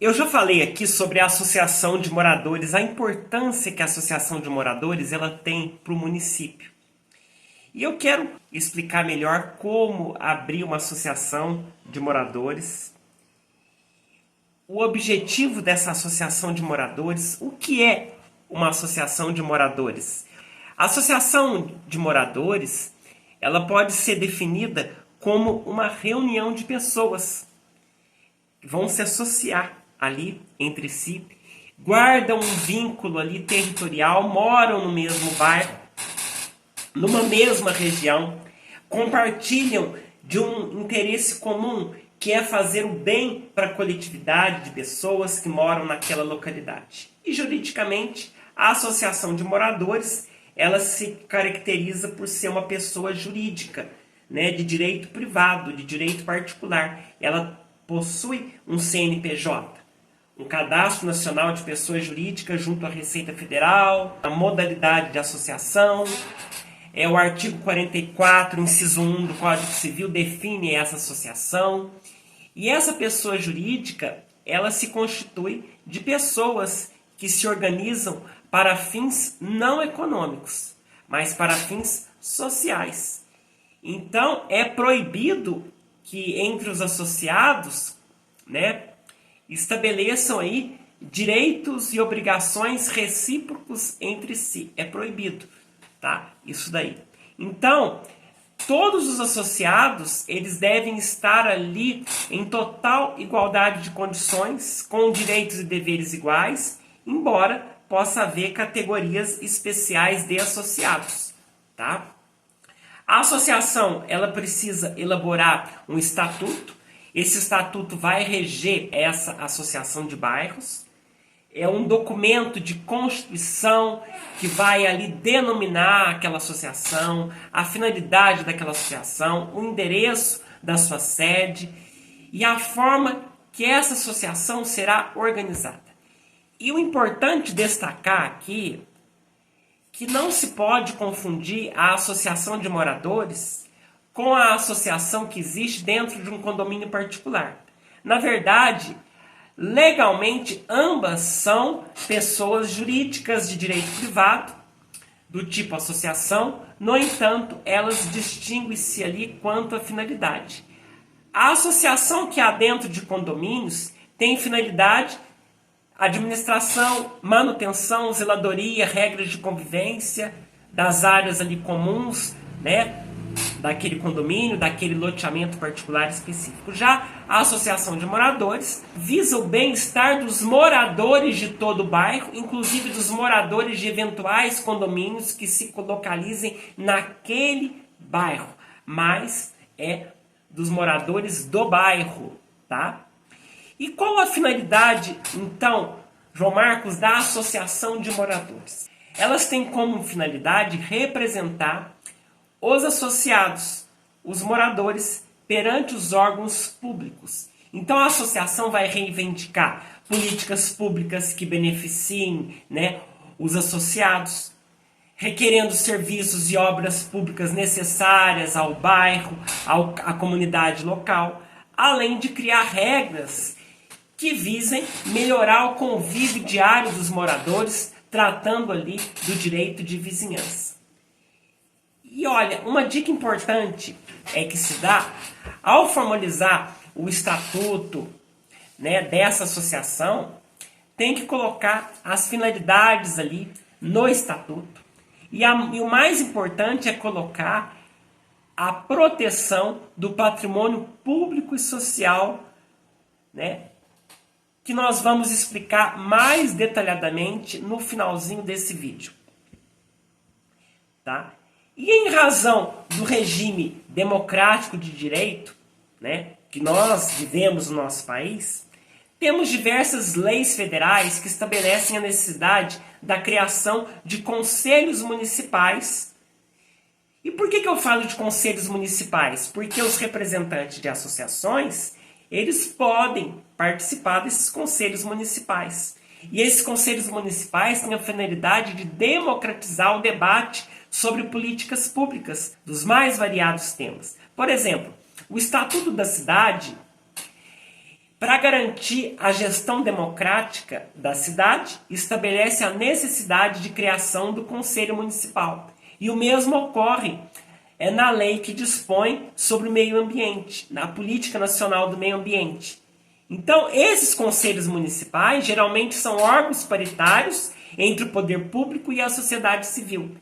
Eu já falei aqui sobre a associação de moradores, a importância que a associação de moradores ela tem para o município. E eu quero explicar melhor como abrir uma associação de moradores, o objetivo dessa associação de moradores, o que é uma associação de moradores? A associação de moradores, ela pode ser definida como uma reunião de pessoas que vão se associar ali entre si, guardam um vínculo ali territorial, moram no mesmo bairro, numa mesma região, compartilham de um interesse comum, que é fazer o bem para a coletividade de pessoas que moram naquela localidade. E juridicamente, a associação de moradores, ela se caracteriza por ser uma pessoa jurídica, né, de direito privado, de direito particular. Ela possui um CNPJ, um Cadastro Nacional de Pessoas Jurídicas junto à Receita Federal, a modalidade de associação. O artigo 44, inciso 1 do Código Civil define essa associação. E essa pessoa jurídica, ela se constitui de pessoas que se organizam para fins não econômicos, mas para fins sociais. Então, é proibido que entre os associados, né, estabeleçam aí direitos e obrigações recíprocos entre si. É proibido, tá? Isso daí. Então, todos os associados, eles devem estar ali em total igualdade de condições, com direitos e deveres iguais, embora possa haver categorias especiais de associados, tá? A associação, ela precisa elaborar um estatuto. Esse estatuto vai reger essa associação de bairros. É um documento de constituição que vai ali denominar aquela associação, a finalidade daquela associação, o endereço da sua sede e a forma que essa associação será organizada. E o importante destacar aqui que não se pode confundir a associação de moradores com a associação que existe dentro de um condomínio particular. Na verdade, legalmente, ambas são pessoas jurídicas de direito privado, do tipo associação. No entanto, elas distinguem-se ali quanto à finalidade. A associação que há dentro de condomínios tem finalidade administração, manutenção, zeladoria, regras de convivência das áreas ali comuns, né, daquele condomínio, daquele loteamento particular específico. Já a associação de moradores visa o bem-estar dos moradores de todo o bairro, inclusive dos moradores de eventuais condomínios que se localizem naquele bairro, mas é dos moradores do bairro, tá? E qual a finalidade, então, João Marcos, da associação de moradores? Elas têm como finalidade representar os associados, os moradores, perante os órgãos públicos. Então a associação vai reivindicar políticas públicas que beneficiem, né, os associados, requerendo serviços e obras públicas necessárias ao bairro, à comunidade local, além de criar regras que visem melhorar o convívio diário dos moradores, tratando ali do direito de vizinhança. E olha, uma dica importante é que se dá ao formalizar o estatuto, né, dessa associação, tem que colocar as finalidades ali no estatuto. E o mais importante é colocar a proteção do patrimônio público e social, né, que nós vamos explicar mais detalhadamente no finalzinho desse vídeo. Tá? E em razão do regime democrático de direito, né, que nós vivemos no nosso país, temos diversas leis federais que estabelecem a necessidade da criação de conselhos municipais. E por que eu falo de conselhos municipais? Porque os representantes de associações, eles podem participar desses conselhos municipais. E esses conselhos municipais têm a finalidade de democratizar o debate sobre políticas públicas dos mais variados temas. Por exemplo, o Estatuto da Cidade Para garantir a gestão democrática da cidade, estabelece a necessidade de criação do Conselho Municipal. E o mesmo ocorre na lei que dispõe sobre o meio ambiente, na Política Nacional do Meio Ambiente. Então, esses conselhos municipais geralmente são órgãos paritários entre o poder público e a sociedade civil.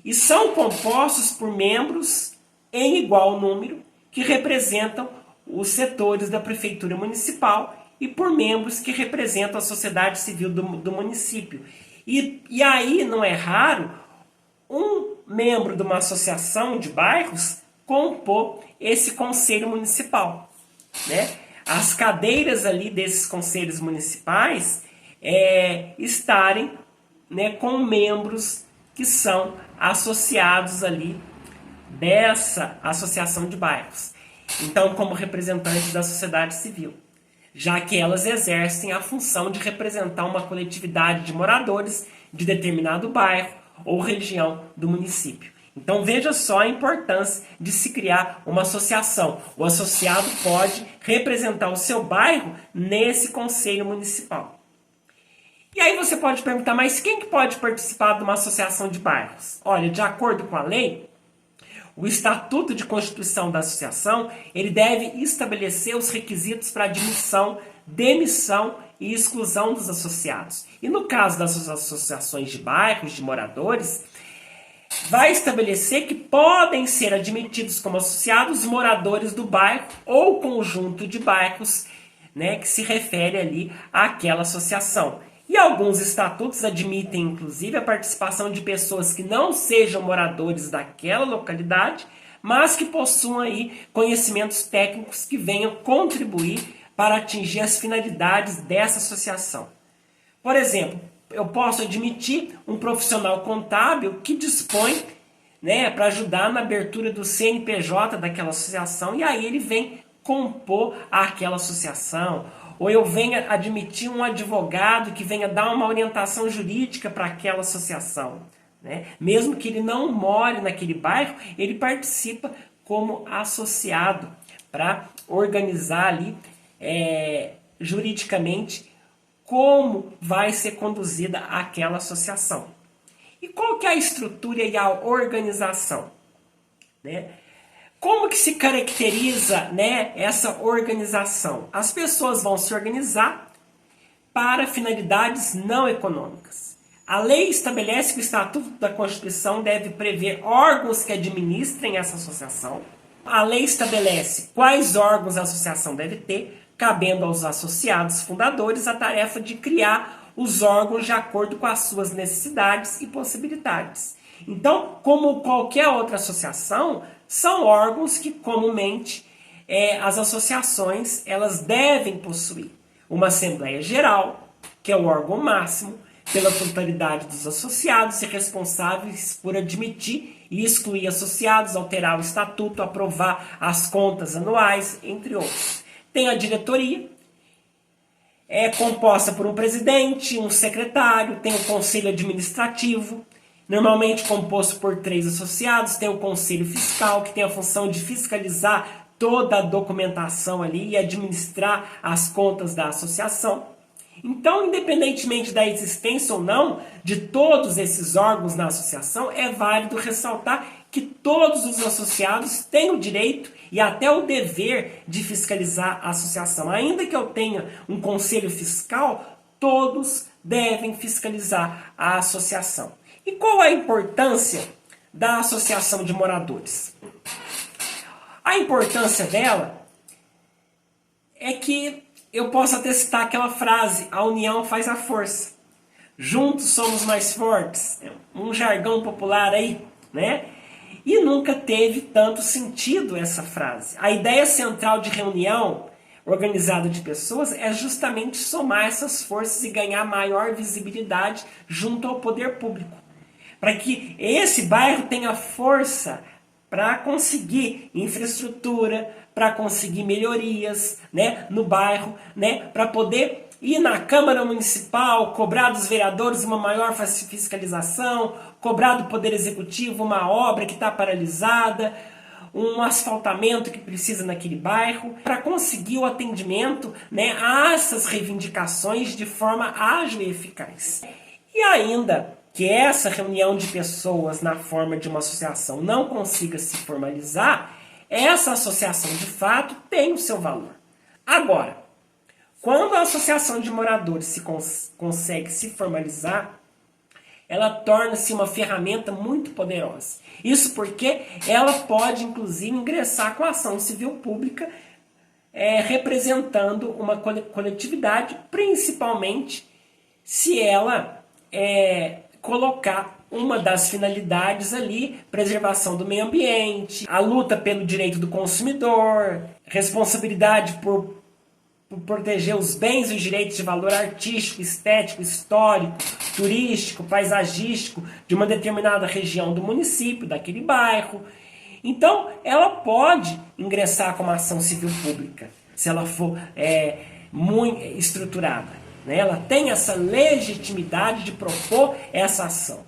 E são compostos por membros em igual número que representam os setores da prefeitura municipal e por membros que representam a sociedade civil do município. E aí não é raro um membro de uma associação de bairros compor esse conselho municipal, né? As cadeiras ali desses conselhos municipais estarem, né, com membros que são associados ali dessa associação de bairros. Então, como representantes da sociedade civil, já que elas exercem a função de representar uma coletividade de moradores de determinado bairro ou região do município. Então veja só a importância de se criar uma associação. O associado pode representar o seu bairro nesse conselho municipal. E aí você pode perguntar, mas quem que pode participar de uma associação de bairros? Olha, de acordo com a lei, o Estatuto de Constituição da Associação, ele deve estabelecer os requisitos para admissão, demissão e exclusão dos associados. E no caso das associações de bairros, de moradores, vai estabelecer que podem ser admitidos como associados moradores do bairro ou conjunto de bairros, né, que se refere ali àquela associação. E alguns estatutos admitem, inclusive, a participação de pessoas que não sejam moradores daquela localidade, mas que possuam aí conhecimentos técnicos que venham contribuir para atingir as finalidades dessa associação. Por exemplo, eu posso admitir um profissional contábil que dispõe, né, para ajudar na abertura do CNPJ daquela associação, e aí ele vem compor aquela associação. Ou eu venha admitir um advogado que venha dar uma orientação jurídica para aquela associação, né? Mesmo que ele não more naquele bairro, ele participa como associado para organizar ali juridicamente como vai ser conduzida aquela associação. E qual que é a estrutura e a organização, né? Como que se caracteriza, né, essa organização? As pessoas vão se organizar para finalidades não econômicas. A lei estabelece que o Estatuto da Constituição deve prever órgãos que administrem essa associação. A lei estabelece quais órgãos a associação deve ter, cabendo aos associados fundadores a tarefa de criar os órgãos de acordo com as suas necessidades e possibilidades. Então, como qualquer outra associação, são órgãos que comumente as associações elas devem possuir uma Assembleia Geral, que é o órgão máximo, pela totalidade dos associados e responsáveis por admitir e excluir associados, alterar o estatuto, aprovar as contas anuais, entre outros. Tem a diretoria, é composta por um presidente, um secretário, tem o conselho administrativo, normalmente composto por 3 associados, tem o Conselho Fiscal, que tem a função de fiscalizar toda a documentação ali e administrar as contas da associação. Então, independentemente da existência ou não de todos esses órgãos na associação, é válido ressaltar que todos os associados têm o direito e até o dever de fiscalizar a associação. Ainda que eu tenha um conselho fiscal, todos devem fiscalizar a associação. E qual a importância da associação de moradores? A importância dela é que eu posso até citar aquela frase, a união faz a força. Juntos somos mais fortes. Um jargão popular aí, né? E nunca teve tanto sentido essa frase. A ideia central de reunião organizada de pessoas é justamente somar essas forças e ganhar maior visibilidade junto ao poder público. Para que esse bairro tenha força para conseguir infraestrutura, para conseguir melhorias, né, no bairro, né, para poder ir na Câmara Municipal, cobrar dos vereadores uma maior fiscalização, cobrar do Poder Executivo uma obra que está paralisada, um asfaltamento que precisa naquele bairro, para conseguir o atendimento, né, a essas reivindicações de forma ágil e eficaz. E ainda que essa reunião de pessoas na forma de uma associação não consiga se formalizar, essa associação de fato tem o seu valor. Agora, quando a associação de moradores consegue se formalizar, ela torna-se uma ferramenta muito poderosa. Isso porque ela pode, inclusive, ingressar com a ação civil pública, representando uma coletividade, principalmente se ela colocar uma das finalidades ali, preservação do meio ambiente, a luta pelo direito do consumidor, responsabilidade por proteger os bens e os direitos de valor artístico, estético, histórico, turístico, paisagístico de uma determinada região do município, daquele bairro. Então, ela pode ingressar como ação civil pública, se ela for muito estruturada, né? Ela tem essa legitimidade de propor essa ação,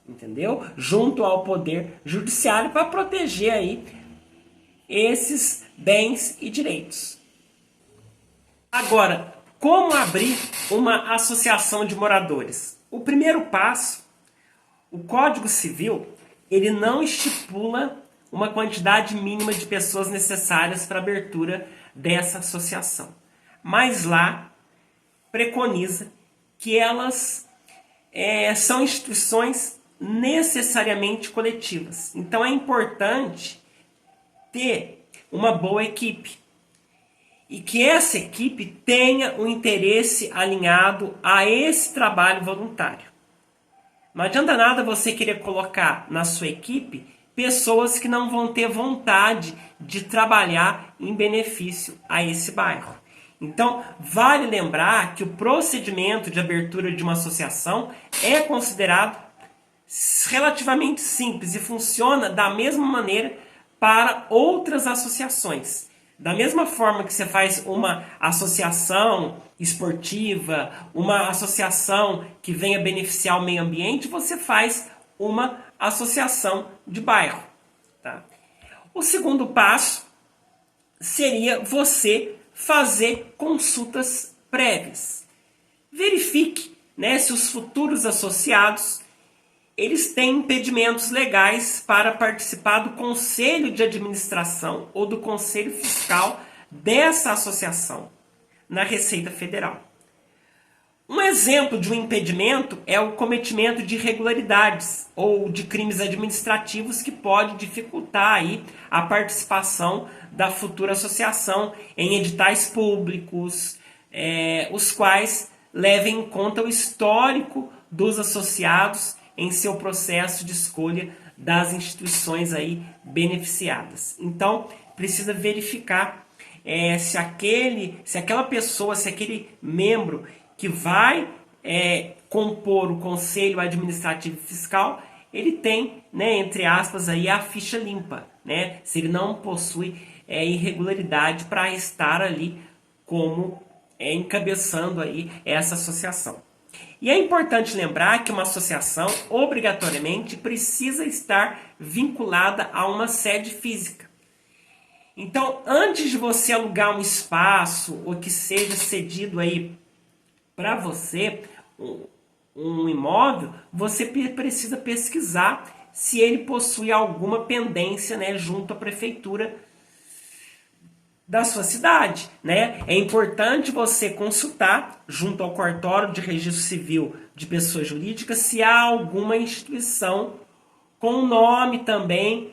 entendeu? Junto ao poder judiciário para proteger aí esses bens e direitos. Agora, como abrir uma associação de moradores? O primeiro passo, o Código Civil, ele não estipula uma quantidade mínima de pessoas necessárias para a abertura dessa associação. Mas lá preconiza que elas são instituições necessariamente coletivas. Então é importante ter uma boa equipe. E que essa equipe tenha um interesse alinhado a esse trabalho voluntário. Não adianta nada você querer colocar na sua equipe pessoas que não vão ter vontade de trabalhar em benefício a esse bairro. Então, vale lembrar que o procedimento de abertura de uma associação é considerado relativamente simples e funciona da mesma maneira para outras associações. Da mesma forma que você faz uma associação esportiva, uma associação que venha beneficiar o meio ambiente, você faz uma associação de bairro. Tá? O segundo passo seria você fazer consultas prévias. Verifique, né, se os futuros associados eles têm impedimentos legais para participar do conselho de administração ou do conselho fiscal dessa associação na Receita Federal. Um exemplo de um impedimento é o cometimento de irregularidades ou de crimes administrativos que pode dificultar aí a participação da futura associação em editais públicos, os quais levem em conta o histórico dos associados em seu processo de escolha das instituições aí beneficiadas. Então, precisa verificar se aquela pessoa, se aquele membro que vai compor o Conselho Administrativo Fiscal, ele tem, né, entre aspas, aí, a ficha limpa, né? Se ele não possui irregularidade para estar ali como encabeçando aí essa associação. E é importante lembrar que uma associação, obrigatoriamente, precisa estar vinculada a uma sede física. Então, antes de você alugar um espaço, ou que seja cedido aí para você, um imóvel, você precisa pesquisar se ele possui alguma pendência, né, junto à prefeitura da sua cidade, né? É importante você consultar junto ao cartório de registro civil de pessoas jurídicas se há alguma instituição com nome também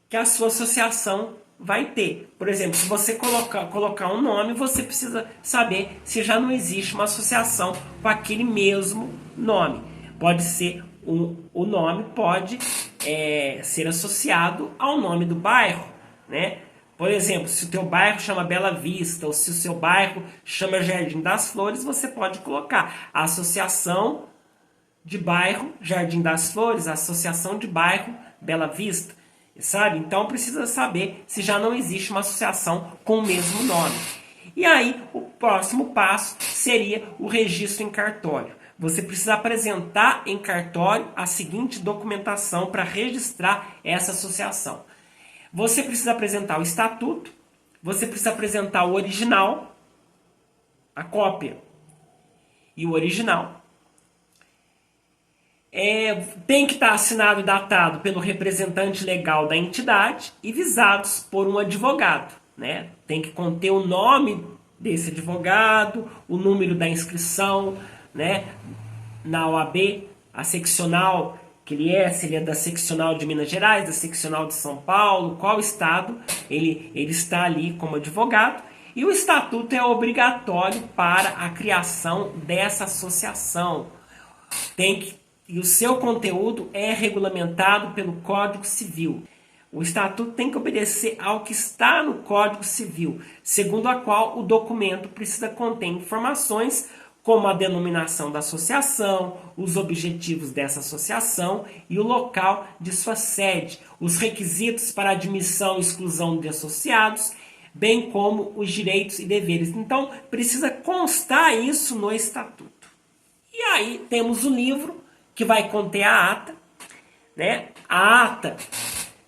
que a sua associação vai ter. Por exemplo, se você colocar um nome, você precisa saber se já não existe uma associação com aquele mesmo nome. Pode ser o nome pode ser associado ao nome do bairro, né? Por exemplo, se o teu bairro chama Bela Vista ou se o seu bairro chama Jardim das Flores, você pode colocar a Associação de Bairro Jardim das Flores, a Associação de Bairro Bela Vista, sabe? Então precisa saber se já não existe uma associação com o mesmo nome. E aí o próximo passo seria o registro em cartório. Você precisa apresentar em cartório a seguinte documentação para registrar essa associação. Você precisa apresentar o estatuto, você precisa apresentar o original, a cópia e o original. Tem que estar assinado e datado pelo representante legal da entidade e visados por um advogado, né? Tem que conter o nome desse advogado, o número da inscrição, né? Na OAB, a seccional que ele é, se ele é da seccional de Minas Gerais, da seccional de São Paulo, qual estado ele está ali como advogado. E o estatuto é obrigatório para a criação dessa associação. E o seu conteúdo é regulamentado pelo Código Civil. O estatuto tem que obedecer ao que está no Código Civil, segundo a qual o documento precisa conter informações como a denominação da associação, os objetivos dessa associação e o local de sua sede, os requisitos para admissão e exclusão de associados, bem como os direitos e deveres. Então, precisa constar isso no estatuto. E aí temos o livro, que vai conter a ata, né? A ata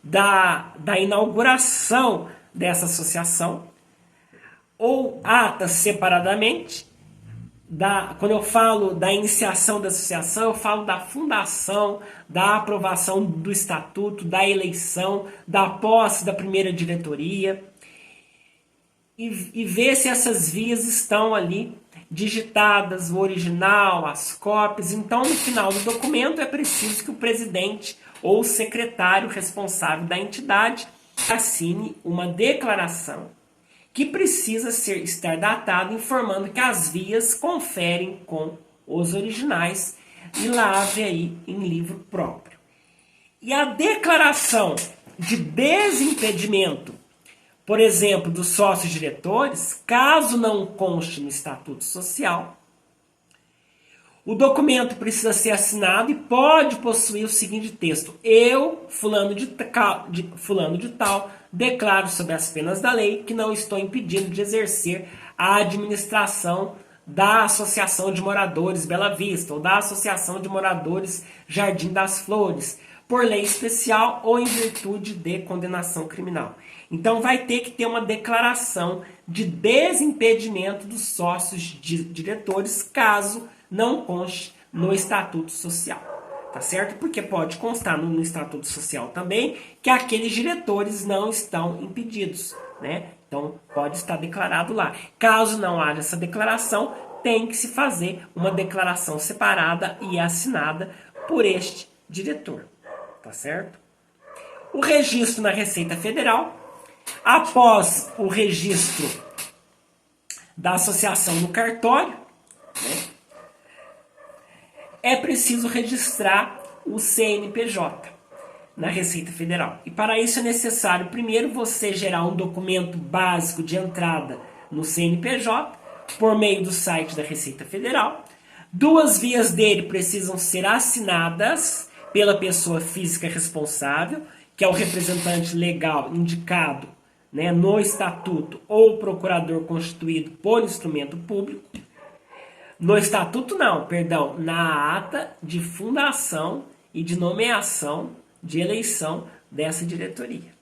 da inauguração dessa associação, ou atas separadamente. Quando eu falo da iniciação da associação, eu falo da fundação, da aprovação do estatuto, da eleição, da posse da primeira diretoria, e ver se essas vias estão ali digitadas, o original, as cópias. Então, no final do documento, é preciso que o presidente ou o secretário responsável da entidade assine uma declaração que precisa estar datada, informando que as vias conferem com os originais e lave aí em livro próprio. E a declaração de desimpedimento, por exemplo, dos sócios diretores, caso não conste no Estatuto Social, o documento precisa ser assinado e pode possuir o seguinte texto: eu, fulano de tal, declaro sob as penas da lei que não estou impedido de exercer a administração da Associação de Moradores Bela Vista ou da Associação de Moradores Jardim das Flores, por lei especial ou em virtude de condenação criminal. Então vai ter que ter uma declaração de desimpedimento dos sócios diretores, caso não conste no Estatuto Social. Tá certo? Porque pode constar no Estatuto Social também que aqueles diretores não estão impedidos, né? Então pode estar declarado lá. Caso não haja essa declaração, tem que se fazer uma declaração separada e assinada por este diretor. Tá certo? O registro na Receita Federal. Após o registro da associação no cartório, né, é preciso registrar o CNPJ na Receita Federal. E para isso é necessário, primeiro, você gerar um documento básico de entrada no CNPJ, por meio do site da Receita Federal. 2 vias dele precisam ser assinadas pela pessoa física responsável, que é o representante legal indicado, né, no estatuto, ou procurador constituído por instrumento público. No estatuto não, perdão, na ata de fundação e de nomeação de eleição dessa diretoria.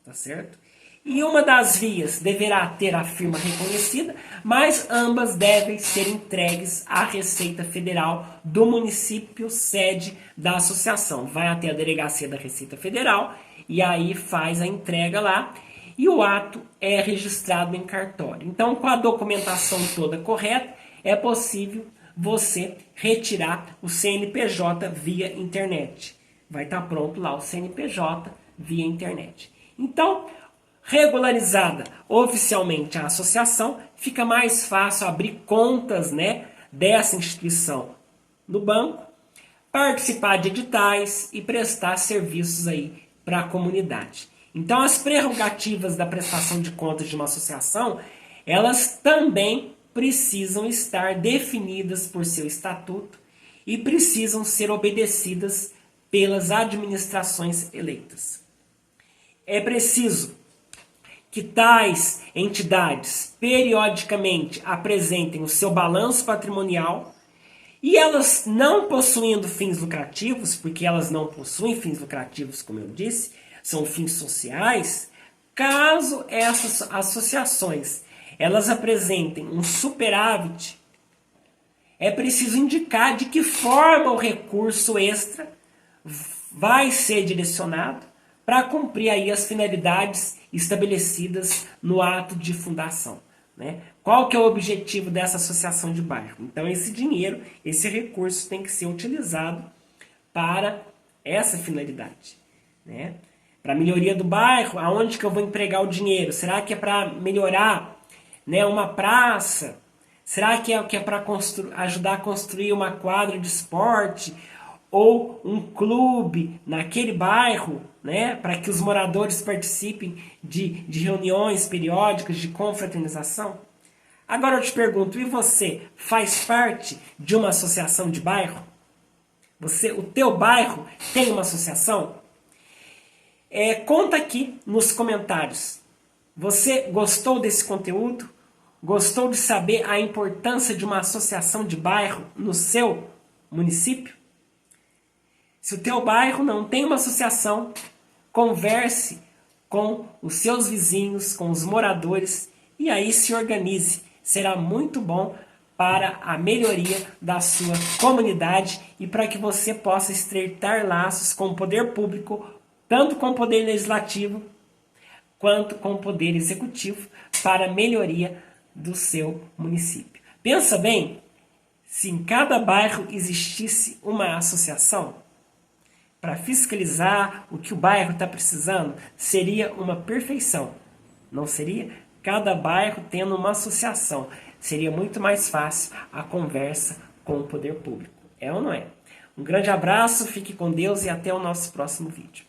Tá certo? E uma das vias deverá ter a firma reconhecida, mas ambas devem ser entregues à Receita Federal do município sede da associação. Vai até a delegacia da Receita Federal e aí faz a entrega lá. E o ato é registrado em cartório. Então, com a documentação toda correta, é possível você retirar o CNPJ via internet. Vai estar pronto lá o CNPJ via internet. Então, regularizada oficialmente a associação, fica mais fácil abrir contas, né, dessa instituição no banco, participar de editais e prestar serviços aí para a comunidade. Então, as prerrogativas da prestação de contas de uma associação, elas também precisam estar definidas por seu estatuto e precisam ser obedecidas pelas administrações eleitas. É preciso que tais entidades periodicamente apresentem o seu balanço patrimonial e elas não possuindo fins lucrativos, porque elas não possuem fins lucrativos, como eu disse, são fins sociais, caso essas associações elas apresentem um superávit, é preciso indicar de que forma o recurso extra vai ser direcionado para cumprir aí as finalidades estabelecidas no ato de fundação, né? Qual que é o objetivo dessa associação de bairro? Então esse dinheiro, esse recurso tem que ser utilizado para essa finalidade, né? Para a melhoria do bairro, aonde que eu vou empregar o dinheiro? Será que é para melhorar, né, uma praça? Será que é para ajudar a construir uma quadra de esporte ou um clube naquele bairro, né, para que os moradores participem de reuniões periódicas de confraternização? Agora eu te pergunto, e você faz parte de uma associação de bairro? O teu bairro tem uma associação? Conta aqui nos comentários. Você gostou desse conteúdo? Gostou de saber a importância de uma associação de bairro no seu município? Se o teu bairro não tem uma associação, converse com os seus vizinhos, com os moradores, e aí se organize. Será muito bom para a melhoria da sua comunidade e para que você possa estreitar laços com o poder público, tanto com o poder legislativo quanto com o poder executivo, para a melhoria do seu município. Pensa bem, se em cada bairro existisse uma associação para fiscalizar o que o bairro está precisando, seria uma perfeição, não seria? Cada bairro tendo uma associação, seria muito mais fácil a conversa com o poder público. É ou não é? Um grande abraço, fique com Deus e até o nosso próximo vídeo.